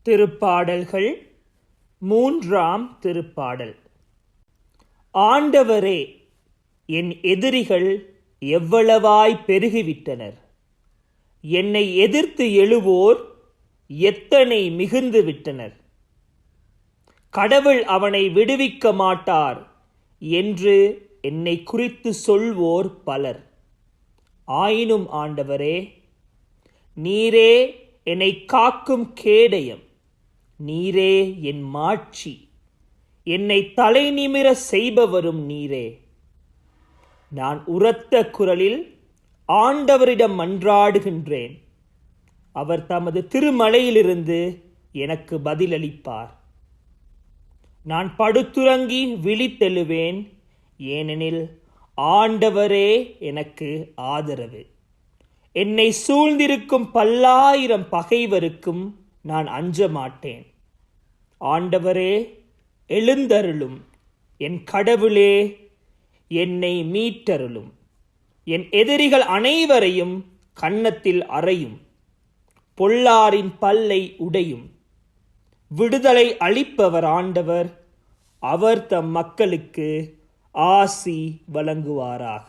திருப்பாடல்கள் மூன்றாம் திருப்பாடல். ஆண்டவரே, என் எதிரிகள் எவ்வளவாய் பெருகிவிட்டனர்! என்னை எதிர்த்து எழுவோர் எத்தனை மிகுந்து விட்டனர்! கடவுள் அவனை விடுவிக்க மாட்டார் என்று என்னை குறித்து சொல்வோர் பலர். ஆயினும் ஆண்டவரே, நீரே என்னை காக்கும் கேடயம், நீரே என் மாட்சி, என்னை தலை நிமிர செய்பவரும் நீரே. நான் உரத்த குரலில் ஆண்டவரிடம் மன்றாடுகின்றேன். அவர் தமது திருமலையிலிருந்து எனக்கு பதிலளிப்பார். நான் படுத்துறங்கி விழித்தெழுவேன், ஏனெனில் ஆண்டவரே எனக்கு ஆதரவு. என்னை சூழ்ந்திருக்கும் பல்லாயிரம் பகைவருக்கும் நான் அஞ்ச மாட்டேன். ஆண்டவரே, எழுந்தருளும். என் கடவுளே, என்னை மீட்டருளும். என் எதிரிகள் அனைவரையும் கன்னத்தில் அறையும். பொல்லாரின் பல்லை உடையும். விடுதலை அளிப்பவர் ஆண்டவர். அவர் தம் மக்களுக்கு ஆசி வழங்குவாராக.